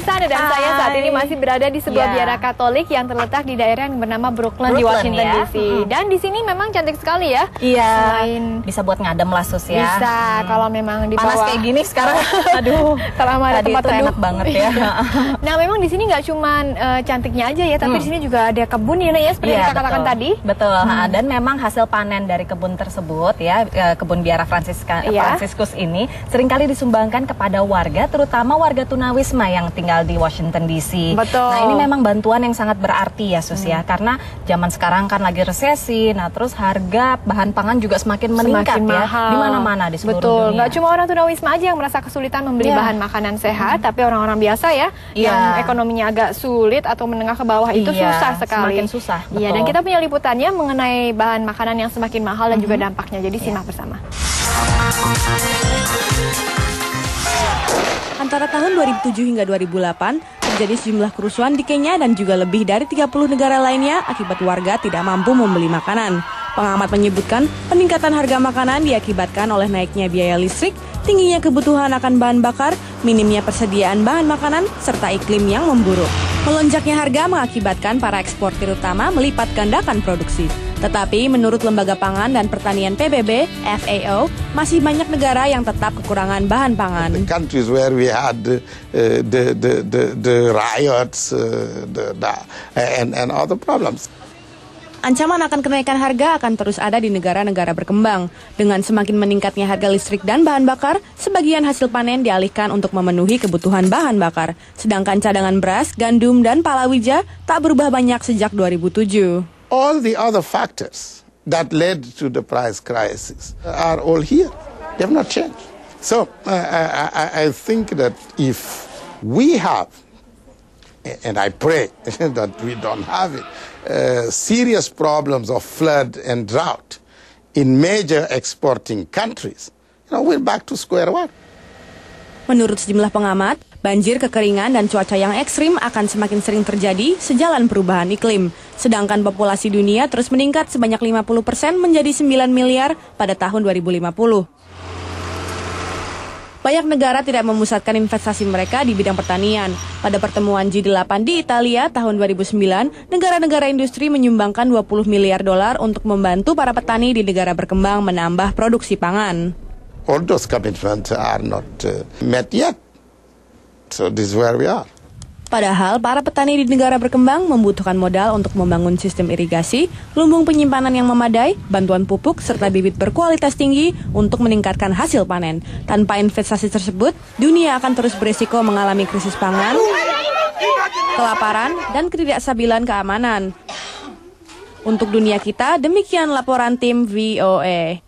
Pemirsa, dan saya saat ini masih berada di sebuah biara Katolik yang terletak di daerah yang bernama Brooklyn di Washington DC. Dan di sini memang cantik sekali ya. Iya. Selain bisa buat ngadem lah Sus ya. Bisa kalau memang di panas bawah kayak gini sekarang. Aduh. Kalau ada tempat itu enak banget ya. Nah, memang di sini nggak cuma cantiknya aja ya, tapi di sini juga ada kebun ya, seperti yang kita katakan tadi. Betul. Dan memang hasil panen dari kebun tersebut ya, kebun biara Fransiskus ini seringkali disumbangkan kepada warga, terutama warga tunawisma yang tinggal di Washington DC. Betul. Nah, ini memang bantuan yang sangat berarti ya Sus ya, karena zaman sekarang kan lagi resesi. Nah, terus harga bahan pangan juga semakin meningkat ya di mana-mana di seluruh dunia. Nggak cuma orang tunawisma aja yang merasa kesulitan membeli bahan makanan sehat, tapi orang-orang biasa ya yang ekonominya agak sulit atau menengah ke bawah itu susah sekali. Semakin susah. Iya, dan kita punya liputannya mengenai bahan makanan yang semakin mahal dan juga dampaknya. Jadi simak bersama. Antara tahun 2007 hingga 2008, terjadi sejumlah kerusuhan di Kenya dan juga lebih dari 30 negara lainnya akibat warga tidak mampu membeli makanan. Pengamat menyebutkan peningkatan harga makanan diakibatkan oleh naiknya biaya listrik, tingginya kebutuhan akan bahan bakar, minimnya persediaan bahan makanan, serta iklim yang memburuk. Melonjaknya harga mengakibatkan para eksportir utama melipat gandakan produksi. Tetapi menurut Lembaga Pangan dan Pertanian PBB, FAO, masih banyak negara yang tetap kekurangan bahan pangan. The countries where we had the riots and other problems. Ancaman akan kenaikan harga akan terus ada di negara-negara berkembang. Dengan semakin meningkatnya harga listrik dan bahan bakar, sebagian hasil panen dialihkan untuk memenuhi kebutuhan bahan bakar. Sedangkan cadangan beras, gandum, dan palawija tak berubah banyak sejak 2007. All the other factors that led to the price crisis are all here. They have not changed. So I think that if we have, and I pray that we don't have it, serious problems of flood and drought in major exporting countries, we're back to square one. Menurut sejumlah pengamat, banjir, kekeringan, dan cuaca yang ekstrim akan semakin sering terjadi sejalan perubahan iklim. Sedangkan populasi dunia terus meningkat sebanyak 50% menjadi 9 miliar pada tahun 2050. Banyak negara tidak memusatkan investasi mereka di bidang pertanian. Pada pertemuan G8 di Italia tahun 2009, negara-negara industri menyumbangkan 20 miliar dolar untuk membantu para petani di negara berkembang menambah produksi pangan. All those commitments are not met yet. So this is where we are. Padahal para petani di negara berkembang membutuhkan modal untuk membangun sistem irigasi, lumbung penyimpanan yang memadai, bantuan pupuk, serta bibit berkualitas tinggi untuk meningkatkan hasil panen. Tanpa investasi tersebut, dunia akan terus berisiko mengalami krisis pangan, kelaparan, dan ketidakstabilan keamanan. Untuk dunia kita, demikian laporan tim VOA.